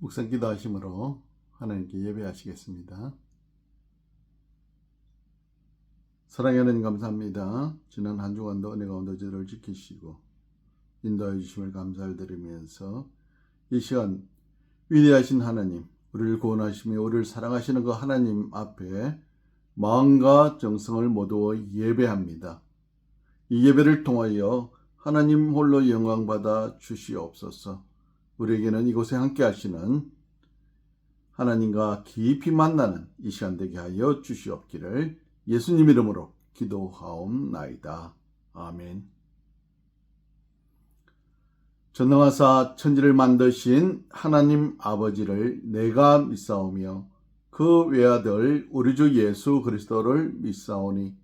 묵상 기도하심으로 하나님께 예배하시겠습니다. 사랑하는 하나님 감사합니다. 지난 한 주간도 은혜 가운데 저를 지키시고 인도해 주심을 감사를 드리면서 이 시간 위대하신 하나님, 우리를 구원하시며 우리를 사랑하시는 그 하나님 앞에 마음과 정성을 모두 예배합니다. 이 예배를 통하여 하나님 홀로 영광받아 주시옵소서. 우리에게는 이곳에 함께 하시는 하나님과 깊이 만나는 이 시간 되게 하여 주시옵기를 예수님 이름으로 기도하옵나이다. 아멘. 전능하사 천지를 만드신 하나님 아버지를 내가 믿사오며 그 외아들 우리 주 예수 그리스도를 믿사오니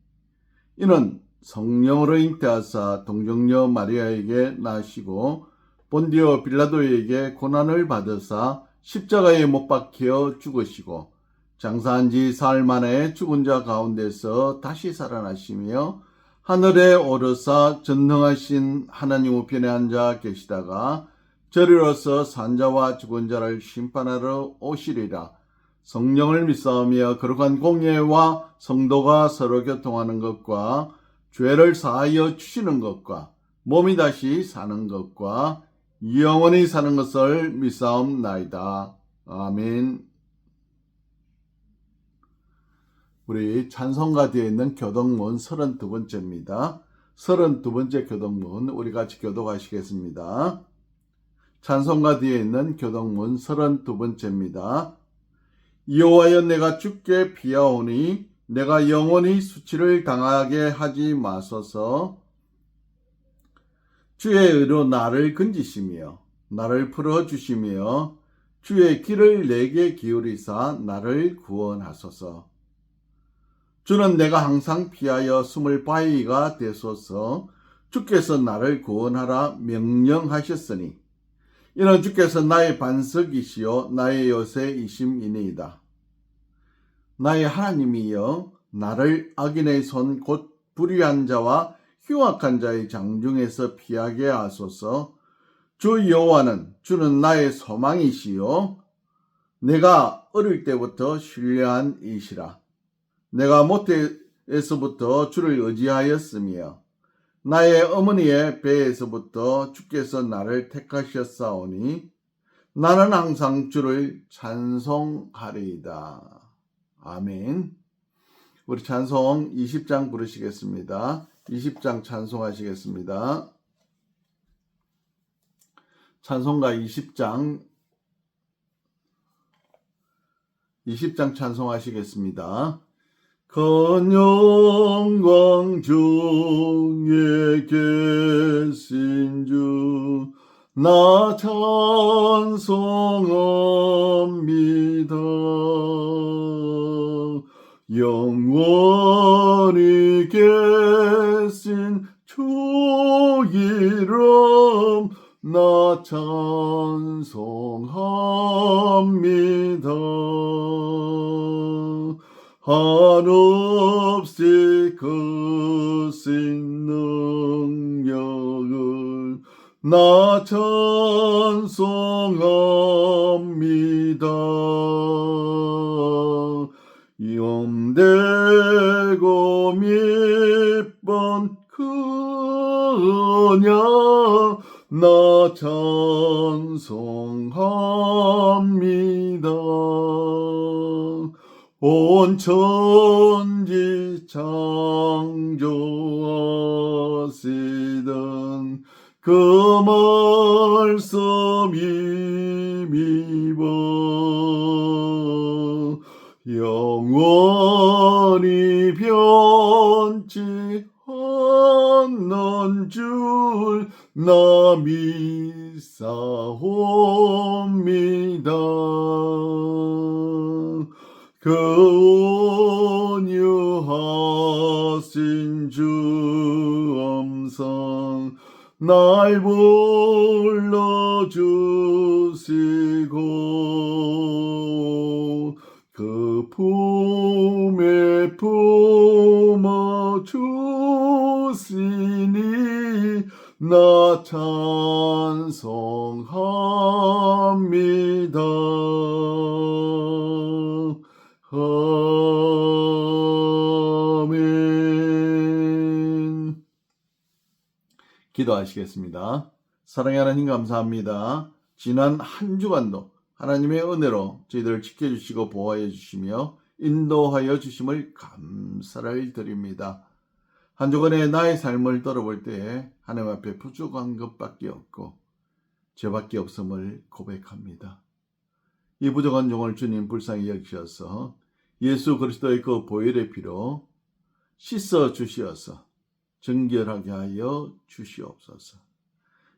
이는 성령으로 잉태하사 동정녀 마리아에게 나시고 본디오 빌라도에게 고난을 받으사 십자가에 못 박혀 죽으시고 장사한 지 사흘 만에 죽은 자 가운데서 다시 살아나시며 하늘에 오르사 전능하신 하나님 우편에 앉아 계시다가 저리로서 산자와 죽은 자를 심판하러 오시리라. 성령을 믿사오며 거룩한 공예와 성도가 서로 교통하는 것과 죄를 사하여 주시는 것과 몸이 다시 사는 것과 영원히 사는 것을 믿사옵나이다. 아멘. 우리 찬송가 뒤에 있는 교독문 32번째입니다. 32번째 교독문 우리 같이 교독하시겠습니다. 찬송가 뒤에 있는 교독문 32번째입니다. 여호와여 내가 주께 피하오니 내가 영원히 수치를 당하게 하지 마소서. 주의 의로 나를 건지시며 나를 풀어주시며 주의 길을 내게 기울이사 나를 구원하소서. 주는 내가 항상 피하여 숨을 바위가 되소서. 주께서 나를 구원하라 명령하셨으니 이는 주께서 나의 반석이시요 나의 요새이심이니이다. 나의 하나님이여 나를 악인의 손 곧 불의한 자와 흉악한 자의 장중에서 피하게 하소서. 주 여호와는 주는 나의 소망이시요 내가 어릴 때부터 신뢰한 이시라. 내가 모태에서부터 주를 의지하였으며 나의 어머니의 배에서부터 주께서 나를 택하셨사오니 나는 항상 주를 찬송하리이다. 아멘. 우리 찬송 20장 부르시겠습니다. 20장 찬송하시겠습니다. 찬송가 20장 찬송하시겠습니다. 큰 영광 중에 계신 주 나 찬송합니다. 영원히 계신 주 이름 나 찬송합니다. 한없이 크신 능력을 나 찬송합니다. 염되고 밑번 그냐 나 찬송합니다. 온 천지 창조하시던 그 말씀 힘입어 영원히 변치 않는 줄 나 믿사옵니다. 그 온유하신 주 음성 날 불러주시고 그 품에 품어 주시니 나 찬송합니다. 기도하시겠습니다. 사랑의 하나님 감사합니다. 지난 한 주간도 하나님의 은혜로 저희들을 지켜주시고 보호해 주시며 인도하여 주심을 감사를 드립니다. 한 주간의 나의 삶을 돌아볼 때에 하나님 앞에 부족한 것밖에 없고 죄밖에 없음을 고백합니다. 이 부족한 종을 주님 불쌍히 여기셔서 예수 그리스도의 그 보혈의 피로 씻어 주시어서 정결하게 하여 주시옵소서.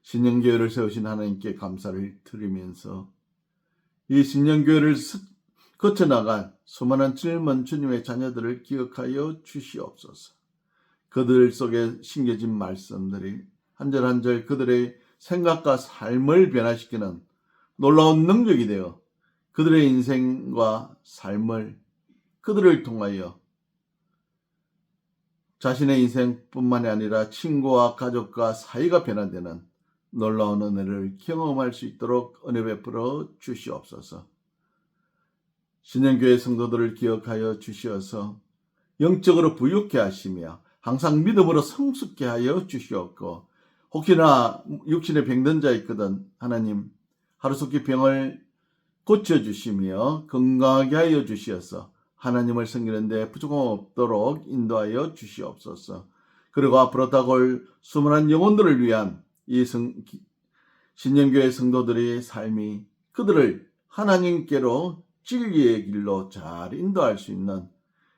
신령교회를 세우신 하나님께 감사를 드리면서 이 신령교회를 거쳐나간 수많은 젊은 주님의 자녀들을 기억하여 주시옵소서. 그들 속에 심겨진 말씀들이 한 절 한 절 그들의 생각과 삶을 변화시키는 놀라운 능력이 되어 그들의 인생과 삶을 그들을 통하여 자신의 인생뿐만이 아니라 친구와 가족과 사이가 변화되는 놀라운 은혜를 경험할 수 있도록 은혜 베풀어 주시옵소서. 신령교회 성도들을 기억하여 주시어서 영적으로 부유케 하시며 항상 믿음으로 성숙케 하여 주시옵고, 혹시나 육신에 병든 자 있거든 하나님 하루속히 병을 고쳐주시며 건강하게 하여 주시어서 하나님을 섬기는 데 부족함 없도록 인도하여 주시옵소서. 그리고 앞으로 다가올 수많은 영혼들을 위한 이 신령교회 성도들의 삶이 그들을 하나님께로 진리의 길로 잘 인도할 수 있는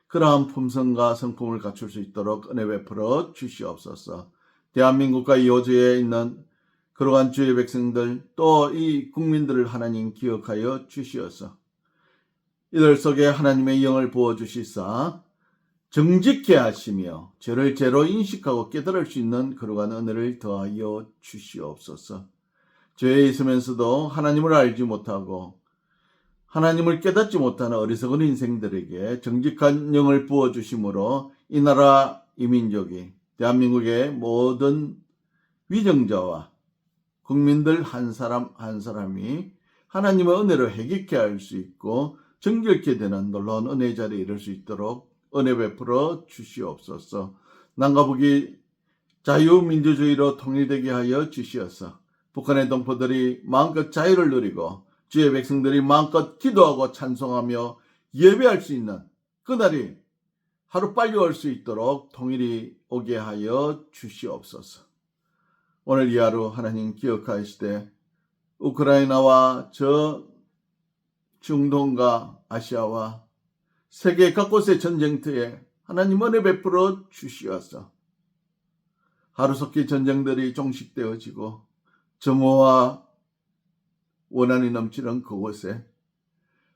그러한 품성과 성품을 갖출 수 있도록 은혜 베풀어 주시옵소서. 대한민국과 이 호주에 있는 그러한 주의 백성들 또 이 국민들을 하나님 기억하여 주시어서 이들 속에 하나님의 영을 부어주시사 정직케 하시며 죄를 죄로 인식하고 깨달을 수 있는 그러한 은혜를 더하여 주시옵소서. 죄에 있으면서도 하나님을 알지 못하고 하나님을 깨닫지 못하는 어리석은 인생들에게 정직한 영을 부어주심으로 이 나라 이 민족이 대한민국의 모든 위정자와 국민들 한 사람 한 사람이 하나님의 은혜를 회개케 할 수 있고 정결케 되는 놀라운 은혜의 자리에 이를 수 있도록 은혜 베풀어 주시옵소서. 남과 북이 자유민주주의로 통일되게 하여 주시어서 북한의 동포들이 마음껏 자유를 누리고 주의 백성들이 마음껏 기도하고 찬송하며 예배할 수 있는 그날이 하루빨리 올 수 있도록 통일이 오게 하여 주시옵소서. 오늘 이 하루 하나님 기억하시되 우크라이나와 저 중동과 아시아와 세계 각곳의 전쟁터에 하나님 은혜 베풀어 주시어서 하루속히 전쟁들이 종식되어지고 점호와 원한이 넘치는 그곳에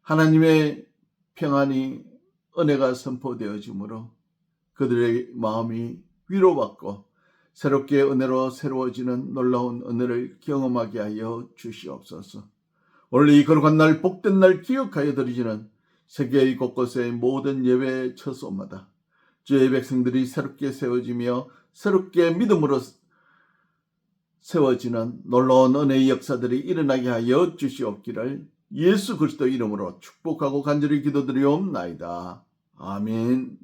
하나님의 평안이 은혜가 선포되어지므로 그들의 마음이 위로받고 새롭게 은혜로 새로워지는 놀라운 은혜를 경험하게 하여 주시옵소서. 오늘 이 거룩한 날 복된 날 기억하여 드리지는 세계의 곳곳의 모든 예배 처소마다 주의 백성들이 새롭게 세워지며 새롭게 믿음으로 세워지는 놀라운 은혜의 역사들이 일어나게 하여 주시옵기를 예수 그리스도 이름으로 축복하고 간절히 기도드리옵나이다. 아멘.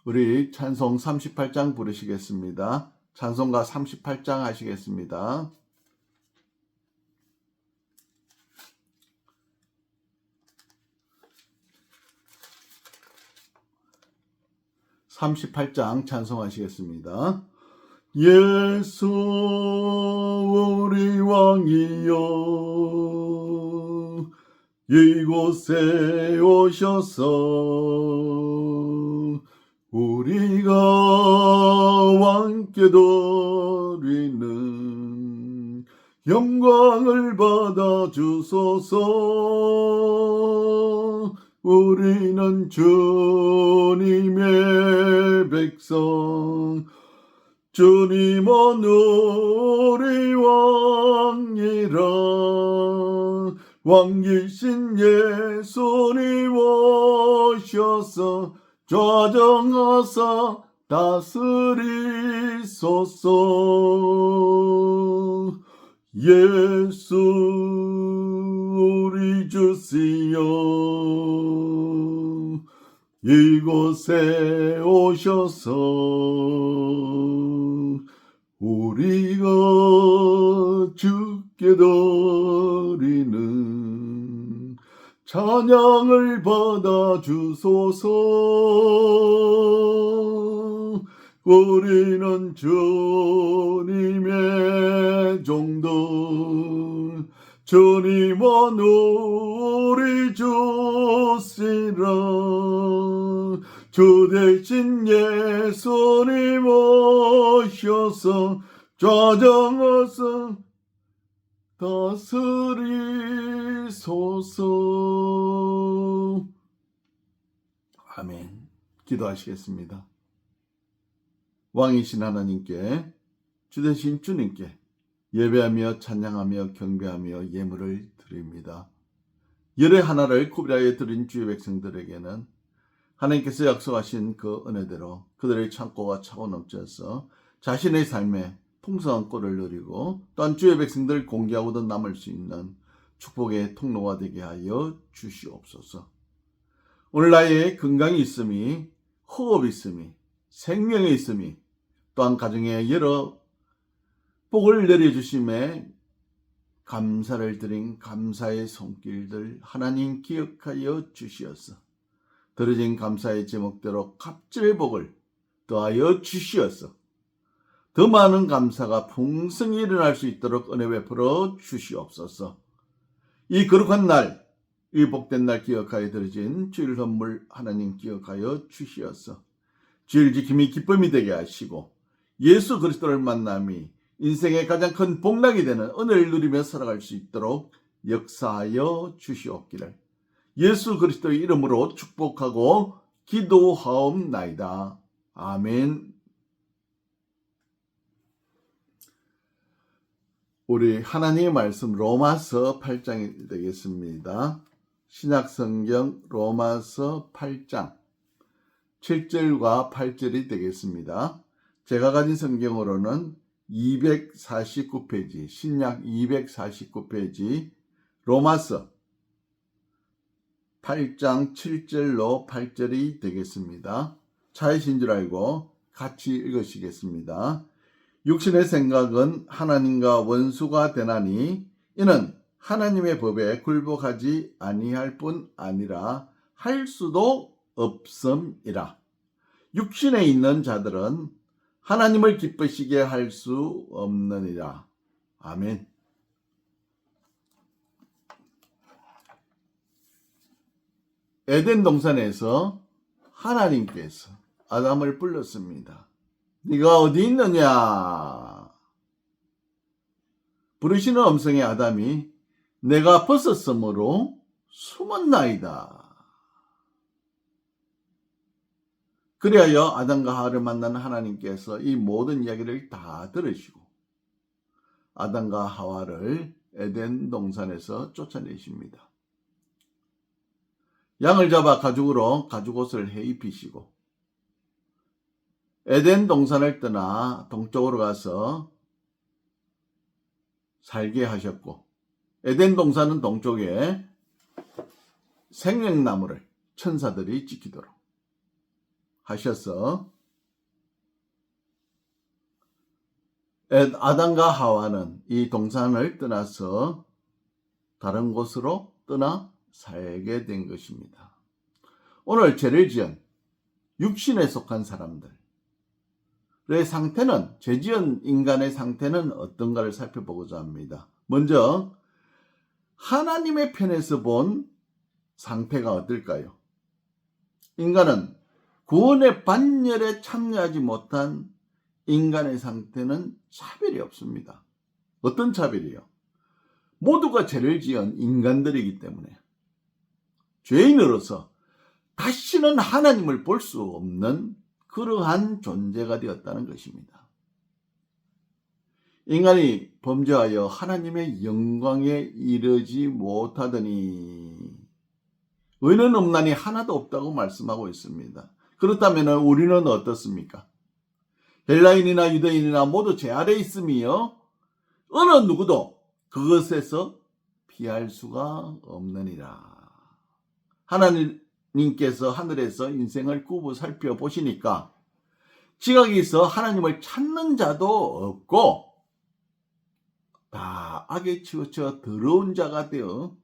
우리 찬송 38장 부르시겠습니다. 찬송가 38장 하시겠습니다. 찬송하시겠습니다. 예수 우리 왕이여 이곳에 오셔서 우리가 왕께 드리는 영광을 받아 주소서. 우리는 주님의 백성 주님은 우리 왕이라 왕이신 예수님 오셔서 좌정하사 다스리소서. 예수 우리 주시여 이곳에 오셔서 우리가 주께 드리는 찬양을 받아 주소서. 우리는 주님의 종들, 주님은 우리 주시라. 주 대신 예수님 오셔서 좌정하사 다스리소서. 아멘. 기도하시겠습니다. 왕이신 하나님께, 주 대신 주님께 예배하며 찬양하며 경배하며 예물을 드립니다. 열의 하나를 구별하여 드린 주의 백성들에게는 하나님께서 약속하신 그 은혜대로 그들의 창고가 차고 넘쳐서 자신의 삶에 풍성한 꼴을 누리고 또한 주의 백성들 공개하고도 남을 수 있는 축복의 통로가 되게 하여 주시옵소서. 오늘 나의 건강이 있음이, 호흡이 있음이, 생명이 있음이, 또한 가정에 여러 복을 내려주심에 감사를 드린 감사의 손길들 하나님 기억하여 주시옵소서. 들어진 감사의 제목대로 갑절의 복을 더하여 주시옵소서. 더 많은 감사가 풍성히 일어날 수 있도록 은혜 베풀어 주시옵소서. 이 거룩한 날, 이 복된 날 기억하여 드려진 주일 선물 하나님 기억하여 주시옵소서. 주일 지킴이 기쁨이 되게 하시고 예수 그리스도를 만남이 인생의 가장 큰 복락이 되는 은혜를 누리며 살아갈 수 있도록 역사하여 주시옵기를 예수 그리스도의 이름으로 축복하고 기도하옵나이다. 아멘. 우리 하나님의 말씀 로마서 8장이 되겠습니다. 신약성경 로마서 8장 7절과 8절이 되겠습니다. 제가 가진 성경으로는 249페이지, 신약 249페이지, 로마서 8장 7절로 8절이 되겠습니다. 차이신 줄 알고 같이 읽으시겠습니다. 육신의 생각은 하나님과 원수가 되나니 이는 하나님의 법에 굴복하지 아니할 뿐 아니라 할 수도 없음이라. 육신에 있는 자들은 하나님을 기쁘시게 할 수 없느니라. 아멘. 에덴 동산에서 하나님께서 아담을 불렀습니다. 네가 어디 있느냐? 부르시는 음성의 아담이 내가 벗었으므로 숨었나이다. 그리하여 아담과 하와를 만난 하나님께서 이 모든 이야기를 다 들으시고 아담과 하와를 에덴 동산에서 쫓아내십니다. 양을 잡아 가죽으로 가죽옷을 해입히시고 에덴 동산을 떠나 동쪽으로 가서 살게 하셨고 에덴 동산은 동쪽에 생명나무를 천사들이 지키도록 하셔서 아담과 하와는 이 동산을 떠나서 다른 곳으로 떠나 살게 된 것입니다. 오늘 죄를 지은 육신에 속한 사람들의 상태는, 죄 지은 인간의 상태는 어떤가를 살펴보고자 합니다. 먼저 하나님의 편에서 본 상태가 어떨까요? 인간은 구원의 반열에 참여하지 못한 인간의 상태는 차별이 없습니다. 어떤 차별이요? 모두가 죄를 지은 인간들이기 때문에 죄인으로서 다시는 하나님을 볼 수 없는 그러한 존재가 되었다는 것입니다. 인간이 범죄하여 하나님의 영광에 이르지 못하더니 의는 없나니 하나도 없다고 말씀하고 있습니다. 그렇다면 우리는 어떻습니까? 헬라인이나 유대인이나 모두 죄 아래 있으며 어느 누구도 그것에서 피할 수가 없느니라. 하나님께서 하늘에서 인생을 굽어 살펴보시니까 지각이 있어 하나님을 찾는 자도 없고 다 악에 치우쳐 더러운 자가 되어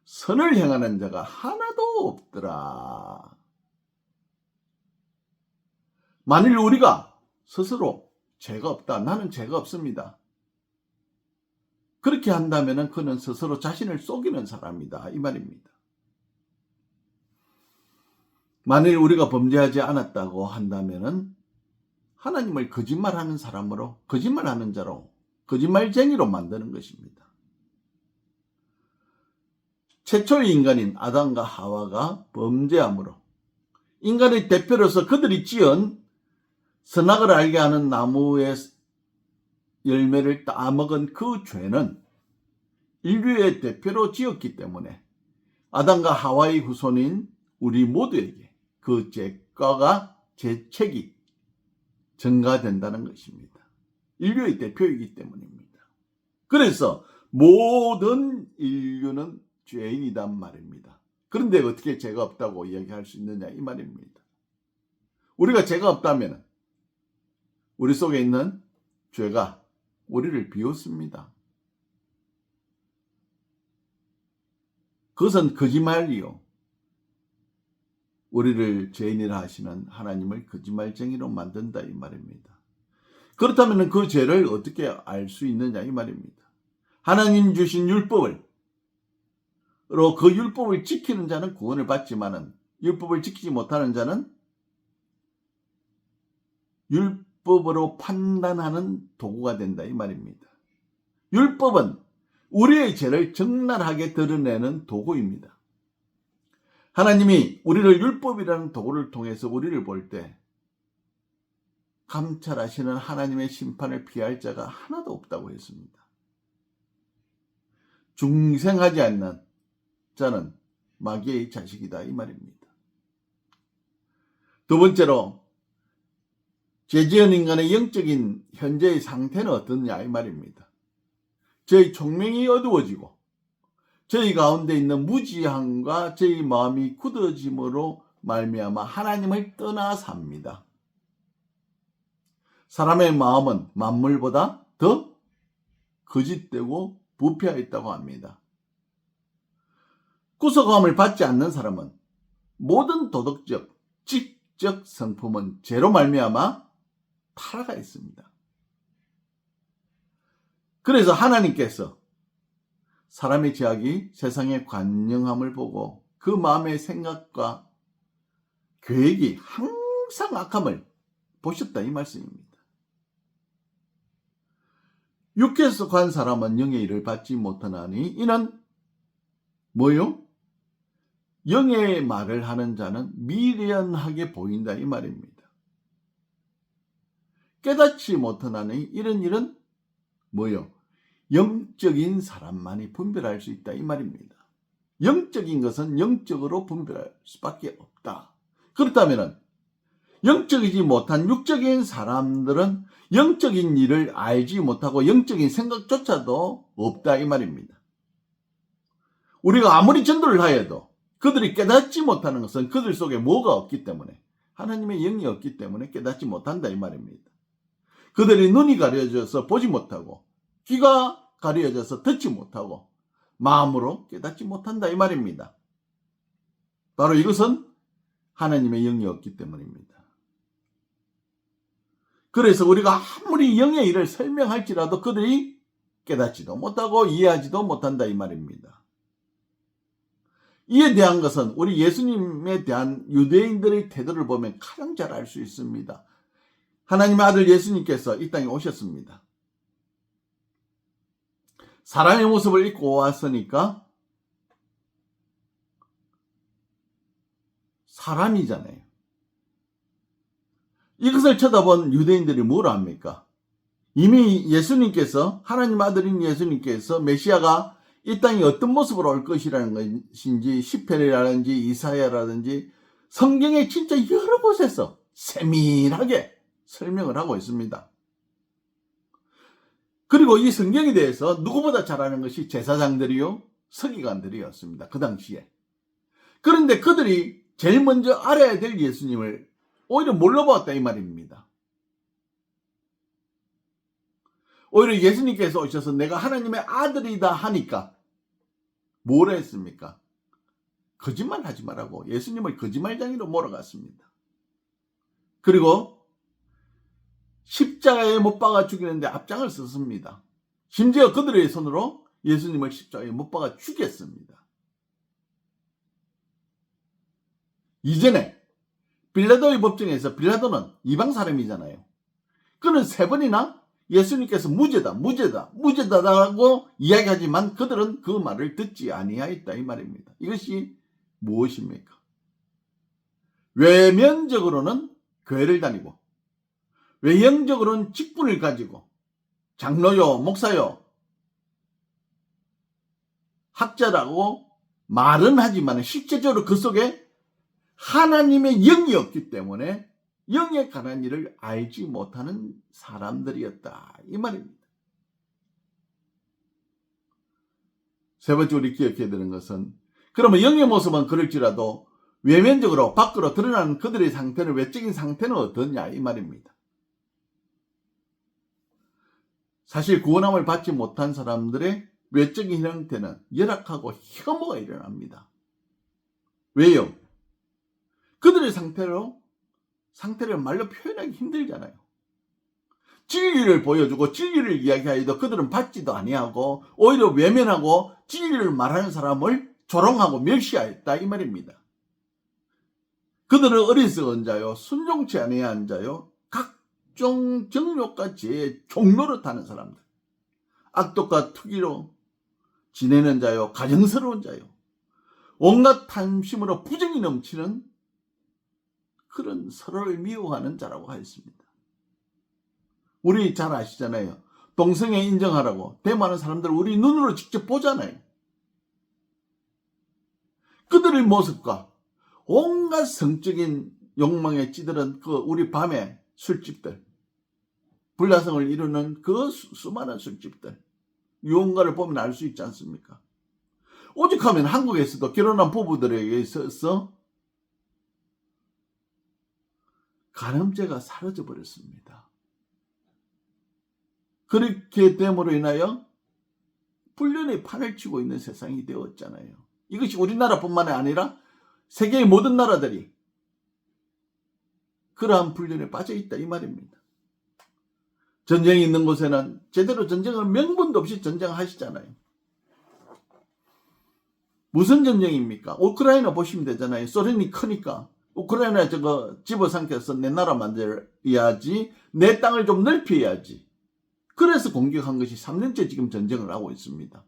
선을 행하는 자가 하나도 없더라. 만일 우리가 스스로 죄가 없다, 나는 죄가 없습니다, 그렇게 한다면 그는 스스로 자신을 속이는 사람이다 이 말입니다. 만일 우리가 범죄하지 않았다고 한다면 하나님을 거짓말하는 사람으로, 거짓말하는 자로, 거짓말쟁이로 만드는 것입니다. 최초의 인간인 아담과 하와가 범죄함으로 인간의 대표로서 그들이 지은 선악을 알게 하는 나무의 열매를 따먹은 그 죄는 인류의 대표로 지었기 때문에 아담과 하와의 후손인 우리 모두에게 그 죄책이 전가된다는 것입니다. 인류의 대표이기 때문입니다. 그래서 모든 인류는 죄인이란 말입니다. 그런데 어떻게 죄가 없다고 이야기할 수 있느냐 이 말입니다. 우리가 죄가 없다면 우리 속에 있는 죄가 우리를 비웃습니다. 그것은 거짓말이요, 우리를 죄인이라 하시는 하나님을 거짓말쟁이로 만든다 이 말입니다. 그렇다면 그 죄를 어떻게 알 수 있느냐 이 말입니다. 하나님 주신 율법을 그 율법을 지키는 자는 구원을 받지만은 율법을 지키지 못하는 자는 율법으로 판단하는 도구가 된다 이 말입니다. 율법은 우리의 죄를 적나라하게 드러내는 도구입니다. 하나님이 우리를 율법이라는 도구를 통해서 우리를 볼 때 감찰하시는 하나님의 심판을 피할 자가 하나도 없다고 했습니다. 중생하지 않는 자는 마귀의 자식이다 이 말입니다. 두 번째로 죄지은 인간의 영적인 현재의 상태는 어떠냐 이 말입니다. 저희 총명이 어두워지고 저희 가운데 있는 무지함과 저희 마음이 굳어짐으로 말미암아 하나님을 떠나 삽니다. 사람의 마음은 만물보다 더 거짓되고 부패하였다고 합니다. 구속함을 받지 않는 사람은 모든 도덕적, 지적 성품은 죄로 말미암아 타락하 있습니다. 그래서 하나님께서 사람의 죄악이 세상의 관영함을 보고 그 마음의 생각과 계획이 항상 악함을 보셨다 이 말씀입니다. 육에 속한 사람은 영의 일을 받지 못하나니 이는 뭐요? 영의 말을 하는 자는 미련하게 보인다 이 말입니다. 깨닫지 못하나니 이런 일은 뭐요? 영적인 사람만이 분별할 수 있다 이 말입니다. 영적인 것은 영적으로 분별할 수밖에 없다. 그렇다면 영적이지 못한 육적인 사람들은 영적인 일을 알지 못하고 영적인 생각조차도 없다 이 말입니다. 우리가 아무리 전도를 하여도 그들이 깨닫지 못하는 것은 그들 속에 뭐가 없기 때문에, 하나님의 영이 없기 때문에 깨닫지 못한다 이 말입니다. 그들이 눈이 가려져서 보지 못하고 귀가 가려져서 듣지 못하고 마음으로 깨닫지 못한다 이 말입니다. 바로 이것은 하나님의 영이 없기 때문입니다. 그래서 우리가 아무리 영의 일을 설명할지라도 그들이 깨닫지도 못하고 이해하지도 못한다 이 말입니다. 이에 대한 것은 우리 예수님에 대한 유대인들의 태도를 보면 가장 잘 알 수 있습니다. 하나님의 아들 예수님께서 이 땅에 오셨습니다. 사람의 모습을 입고 왔으니까 사람이잖아요. 이것을 쳐다본 유대인들이 뭐라 합니까? 이미 예수님께서, 하나님 아들인 예수님께서 메시아가 이 땅에 어떤 모습으로 올 것이라는 것인지 시편이라든지 이사야라든지 성경에 진짜 여러 곳에서 세밀하게 설명을 하고 있습니다. 그리고 이 성경에 대해서 누구보다 잘 아는 것이 제사장들이요, 서기관들이었습니다. 그 당시에. 그런데 그들이 제일 먼저 알아야 될 예수님을 오히려 몰라보았다 이 말입니다. 오히려 예수님께서 오셔서 내가 하나님의 아들이다 하니까 뭐라 했습니까? 거짓말 하지 말라고 예수님을 거짓말쟁이로 몰아갔습니다. 그리고 십자가에 못 박아 죽이는데 앞장을 섰습니다. 심지어 그들의 손으로 예수님을 십자가에 못 박아 죽였습니다. 이전에 빌라도의 법정에서 빌라도는 이방 사람이잖아요. 그는 3번이나 예수님께서 무죄다라고 이야기하지만 그들은 그 말을 듣지 아니하였다 이 말입니다. 이것이 무엇입니까? 외면적으로는 교회를 다니고 외형적으로는 직분을 가지고 장로요, 목사요, 학자라고 말은 하지만 실제적으로 그 속에 하나님의 영이 없기 때문에 영에 관한 일을 알지 못하는 사람들이었다 이 말입니다. 세 번째 우리 기억해야 되는 것은 그러면 영의 모습은 그럴지라도 외면적으로 밖으로 드러나는 그들의 상태는 외적인 상태는 어떠냐 이 말입니다. 사실 구원함을 받지 못한 사람들의 외적인 형태는 열악하고 혐오가 일어납니다. 왜요? 그들의 상태를 말로 표현하기 힘들잖아요. 진리를 보여주고 진리를 이야기하여도 그들은 받지도 아니하고 오히려 외면하고 진리를 말하는 사람을 조롱하고 멸시하였다 이 말입니다. 그들은 어리석은 자요, 순종치 아니한 자요, 각종 정욕과 죄의 종로를 타는 사람들, 악독과 투기로 지내는 자요, 가정스러운 자요, 온갖 탐심으로 부정이 넘치는 그런 서로를 미워하는 자라고 하였습니다. 우리 잘 아시잖아요. 동성애 인정하라고 데모하는 사람들을 우리 눈으로 직접 보잖아요. 그들의 모습과 온갖 성적인 욕망에 찌들은 그 우리 밤의 술집들, 불나성을 이루는 그 수많은 술집들, 유흥가를 보면 알 수 있지 않습니까? 오직하면 한국에서도 결혼한 부부들에게 있어서 간음죄가 사라져 버렸습니다. 그렇게 됨으로 인하여 불륜의 판을 치고 있는 세상이 되었잖아요. 이것이 우리나라뿐만 아니라 세계의 모든 나라들이 그러한 불륜에 빠져 있다 이 말입니다. 전쟁이 있는 곳에는 제대로 전쟁을 명분도 없이 전쟁하시잖아요. 무슨 전쟁입니까? 우크라이나 보시면 되잖아요. 소련이 크니까 우크라이나 저거 집어삼켜서 내 나라 만들어야지, 내 땅을 좀 넓혀야지. 그래서 공격한 것이 3년째 지금 전쟁을 하고 있습니다.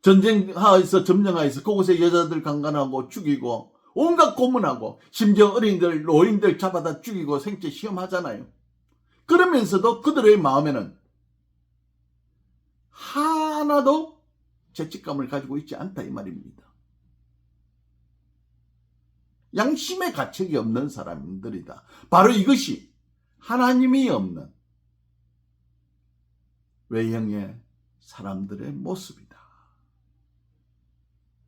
전쟁하에서 점령하에서 그곳에 여자들 강간하고 죽이고 온갖 고문하고 심지어 어린이들 노인들 잡아다 죽이고 생체 시험하잖아요. 그러면서도 그들의 마음에는 하나도 죄책감을 가지고 있지 않다 이 말입니다. 양심의 가책이 없는 사람들이다. 바로 이것이 하나님이 없는 외형의 사람들의 모습이다.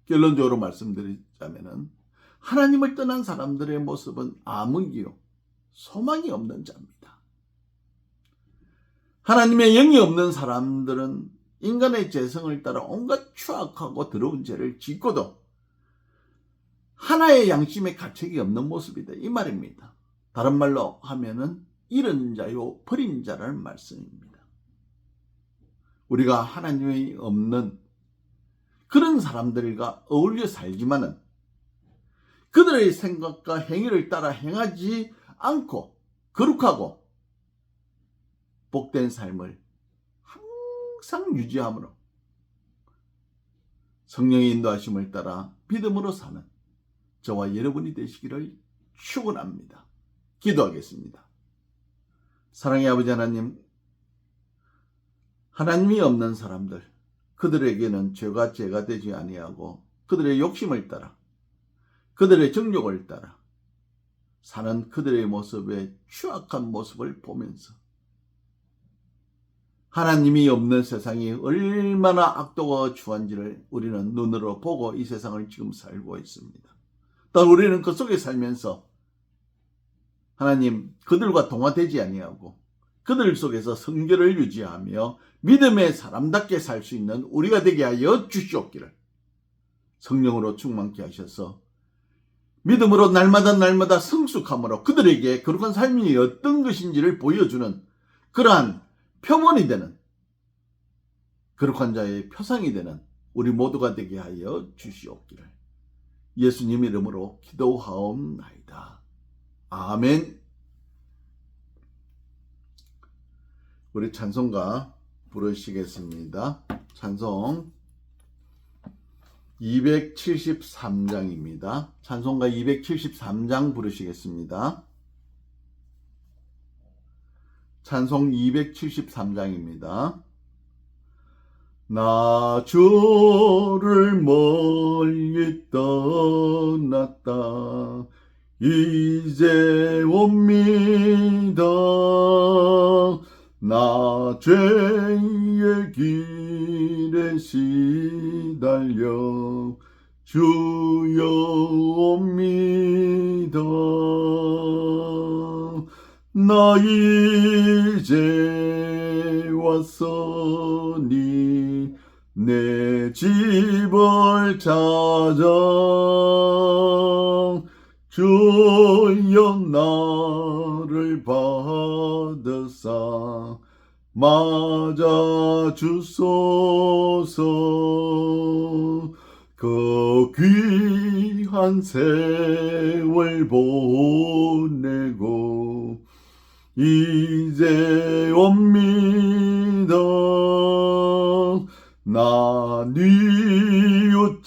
결론적으로 말씀드리자면 하나님을 떠난 사람들의 모습은 암흑이요 소망이 없는 자입니다. 하나님의 영이 없는 사람들은 인간의 재성을 따라 온갖 추악하고 더러운 죄를 짓고도 하나의 양심의 가책이 없는 모습이다 이 말입니다. 다른 말로 하면은 잃은 자요 버린 자라는 말씀입니다. 우리가 하나님이 없는 그런 사람들과 어울려 살지만은 그들의 생각과 행위를 따라 행하지 않고 거룩하고 복된 삶을 항상 유지함으로 성령의 인도하심을 따라 믿음으로 사는 저와 여러분이 되시기를 축원합니다. 기도하겠습니다. 사랑의 아버지 하나님, 하나님이 없는 사람들, 그들에게는 죄가 되지 아니하고 그들의 욕심을 따라 그들의 정욕을 따라 사는 그들의 모습의 추악한 모습을 보면서 하나님이 없는 세상이 얼마나 악도가 추한지를 우리는 눈으로 보고 이 세상을 지금 살고 있습니다. 또 우리는 그 속에 살면서 하나님 그들과 동화되지 아니하고 그들 속에서 성결을 유지하며 믿음의 사람답게 살 수 있는 우리가 되게 하여 주시옵기를. 성령으로 충만케 하셔서 믿음으로 날마다 성숙함으로 그들에게 거룩한 삶이 어떤 것인지를 보여주는 그러한 표본이 되는, 거룩한 자의 표상이 되는 우리 모두가 되게 하여 주시옵기를. 예수님 이름으로 기도하옵나이다. 아멘. 우리 찬송가 부르시겠습니다. 찬송 273장입니다. 찬송가 273장 부르시겠습니다. 찬송 273장입니다. 나 주를 멀리 떠났다 이제 옵니다. 나 죄의 길에 시달려 주여 옵니다. 나 이제 왔으니 내 집을 찾아 주여 나를 받으사 맞아 주소서. 그 귀한 세월 보내고 이제 옵니다. 나 뉘우치는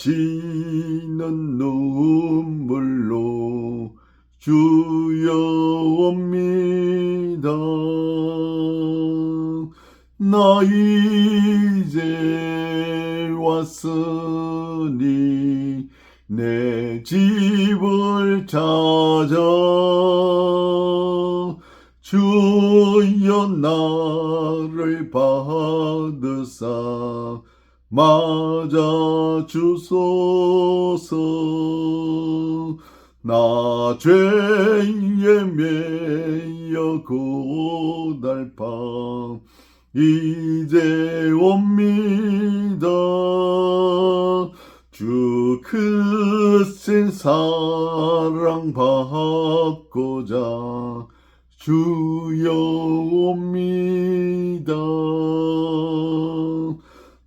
눈물로 주여 옵니다. 나 이제 왔으니 내 집을 찾아 주여 나를 받으사 맞아 주소서. 나 죄에 매여 고달파 이제 옵니다. 주 크신 사랑 받고자 주여 옵니다.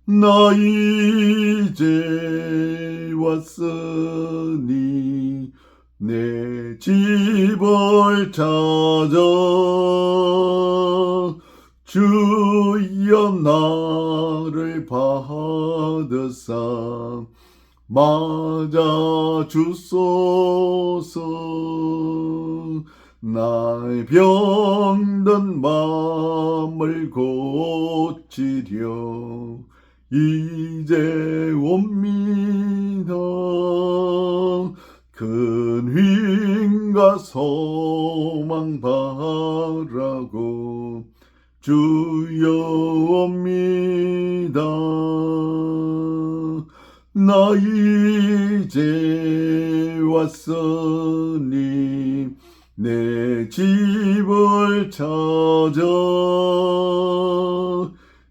나 이제 왔으니 내 집을 찾아 주여 나를 받으사 맞아 주소서. 나의 병든 마음을 고치려 이제 옵니다. 큰 힘과 소망 바라고 주여 옵니다. 나 이제 왔으니 내 집을 찾아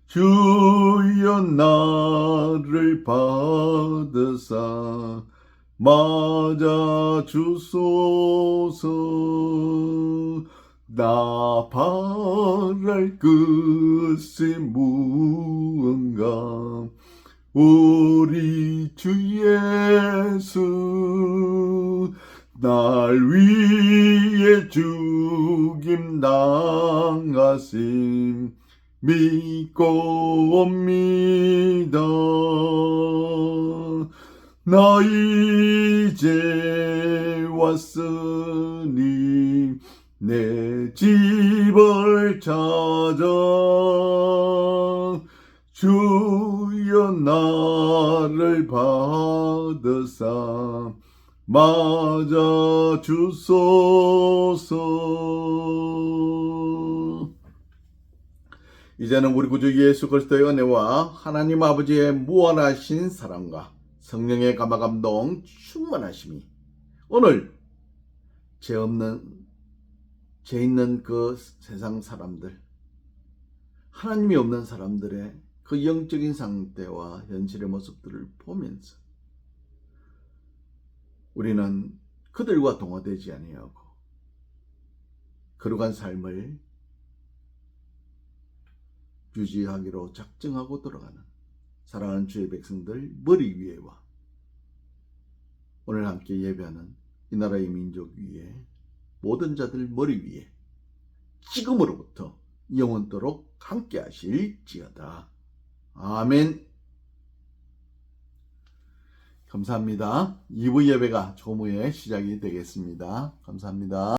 주여 나를 받으사 맞아 주소서. 나 바랄 것이 무언가 우리 주 예수 날 위해 죽임 당하심 믿고 옵니다. 나 이제 왔으니 내 집을 찾아 주여 나를 받으사 맞아 주소서. 이제는 우리 구주 예수 그리스도의 은혜와 하나님 아버지의 무한하신 사랑과 성령의 감화감동 충만하심이 오늘 죄 있는 그 세상 사람들 하나님이 없는 사람들의 그 영적인 상태와 현실의 모습들을 보면서 우리는 그들과 동화되지 아니하고 거룩한 삶을 유지하기로 작정하고 돌아가는 사랑하는 주의 백성들 머리 위에와 오늘 함께 예배하는 이 나라의 민족 위에 모든 자들 머리 위에 지금으로부터 영원토록 함께 하실지어다. 아멘. 감사합니다. 2부 예배가 조금 후에 시작이 되겠습니다. 감사합니다.